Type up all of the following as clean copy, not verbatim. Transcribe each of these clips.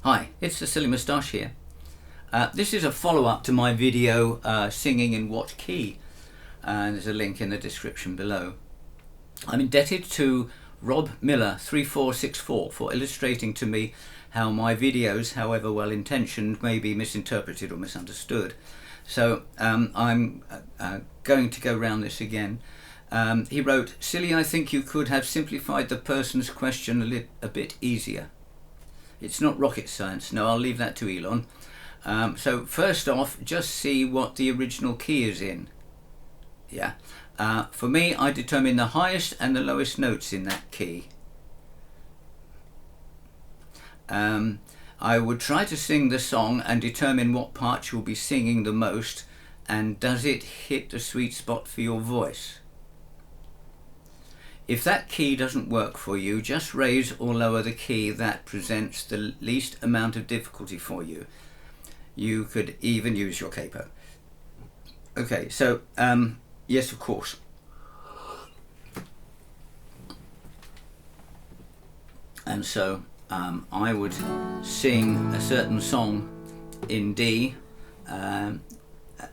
Hi, it's the Silly Moustache here. This is a follow-up to my video singing in what key, and there's a link in the description below. I'm indebted to Rob Miller 3464 for illustrating to me how my videos, however well intentioned, may be misinterpreted or misunderstood. So I'm going to go round this again. He wrote, "Silly, I think you could have simplified the person's question a bit easier." It's not rocket science. No, I'll leave that to Elon. So first off, just see what the original key is in. Yeah. For me, I determine the highest and the lowest notes in that key. I would try to sing the song and determine what part you'll be singing the most, and does it hit the sweet spot for your voice. If that key doesn't work for you, just raise or lower the key that presents the least amount of difficulty for you. You could even use your capo. Okay, so yes, of course. And so I would sing a certain song in D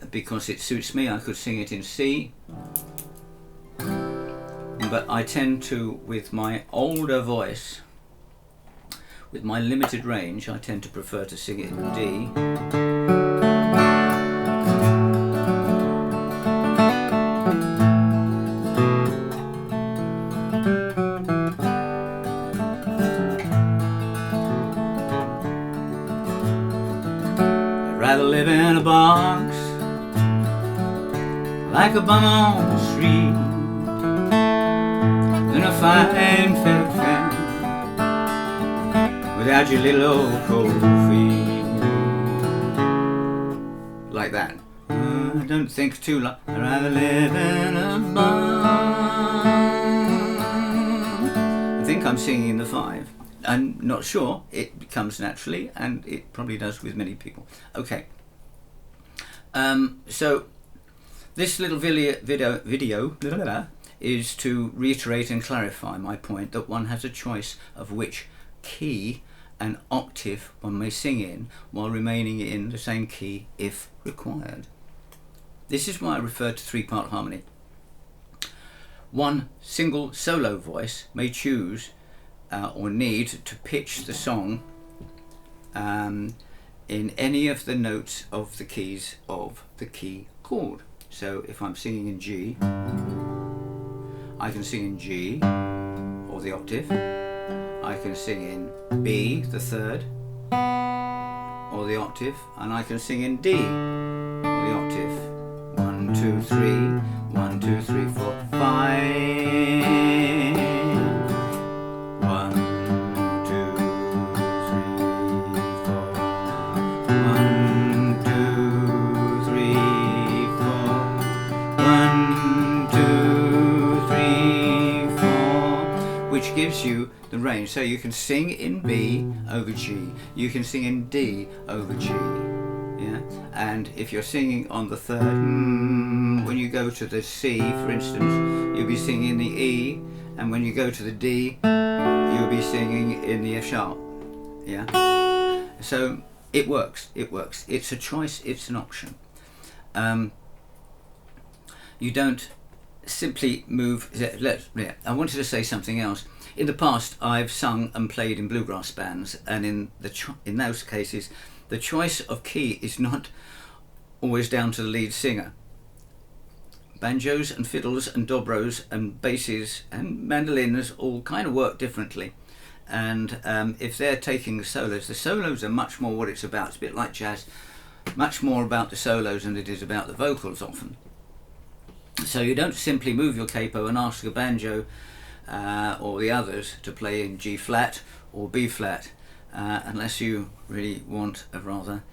because it suits me. I could sing it in C. But I tend to, with my older voice, with my limited range, I tend to prefer to sing it in D. I'd rather live in a box, like a bum on the street, than a fine felt friend without your little old cold feet. Like that. Don't think too long. I'd rather live in a barn. I think I'm singing in the 5. I'm not sure. It comes naturally, and it probably does with many people. Okay. So this little video is to reiterate and clarify my point that one has a choice of which key and octave one may sing in while remaining in the same key if required. This is why I refer to 3-part harmony. One single solo voice may choose or need to pitch the song in any of the notes of the keys of the key chord. So if I'm singing in G, I can sing in G, or the octave. I can sing in B, the 3rd, or the octave, and I can sing in D, or the octave. 1, 2, 3, 1, 2, 3, 4, 5. 1, 2, 3, 4. 1, 2, 3, 4. 1, 2, 3, 4, which gives you the range. So you can sing in B over G, you can sing in D over G, yeah. And if you're singing on the 3rd, when you go to the C, for instance, you'll be singing in the E, and when you go to the D, you'll be singing in the F sharp, yeah. So it works. It works. It's a choice. It's an option. You don't simply move. I wanted to say something else. In the past, I've sung and played in bluegrass bands, and in those cases, the choice of key is not always down to the lead singer. Banjos and fiddles and dobros and basses and mandolins all kind of work differently. And if they're taking the solos are much more what it's about. It's a bit like jazz, much more about the solos than it is about the vocals often. So you don't simply move your capo and ask a banjo or the others to play in G flat or B flat unless you really want a rather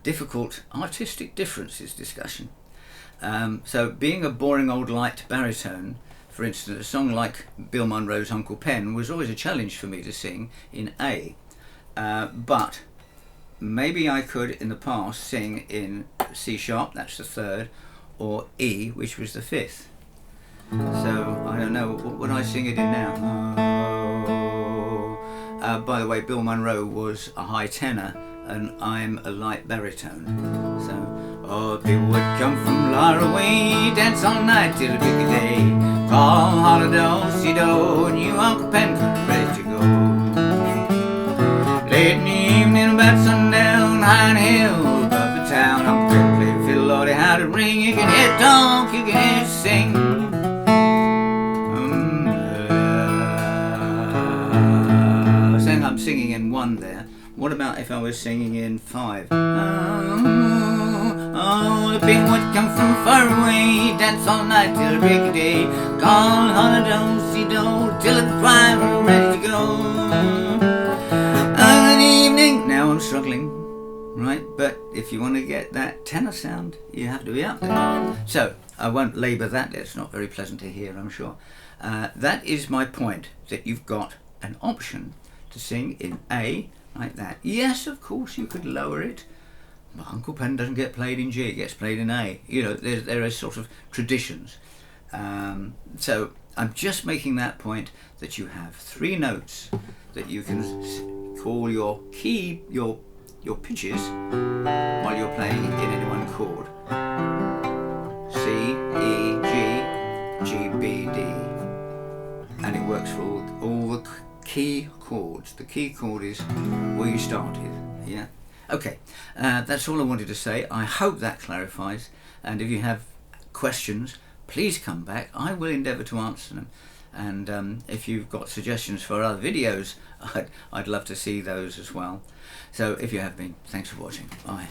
difficult artistic differences discussion. So being a boring old light baritone, for instance, a song like Bill Monroe's Uncle Pen was always a challenge for me to sing in A, but maybe I could in the past sing in C sharp, that's the 3rd, or E, which was the 5th. So I don't know, what would I sing it in now? Oh, By the way, Bill Monroe was a high tenor and I'm a light baritone. So, oh, people would come from far away, dance all night till the break of day. Call holla-do-si-do, and you Uncle Penguin ready to go. Late in the evening, about sundown, high on a hill above the town, Uncle Penguin played fiddle, Lordy, how to ring. You can hear it talk, you can hear it sing. I'm singing in 1 there. What about if I was singing in 5? Oh, the big would come from far away, dance all night till the break of day. Call holla-do-si-do till the choir are ready to go. Good evening. Now I'm struggling, right? But if you want to get that tenor sound, you have to be up there. So I won't labour that. It's not very pleasant to hear, I'm sure. That is my point, that you've got an option to sing in A, like that. Yes, of course you could lower it, but Uncle Pen doesn't get played in G, it gets played in A. You know, there are sort of traditions. So I'm just making that point, that you have 3 notes that you can call your key, your pitches, while you're playing in any one chord. C, E, G, G, B, D. And it works for all the key chords. The key chord is where you started. Yeah. Okay. That's all I wanted to say. I hope that clarifies. And if you have questions, please come back. I will endeavour to answer them. And if you've got suggestions for other videos, I'd love to see those as well. So if you have been, thanks for watching. Bye.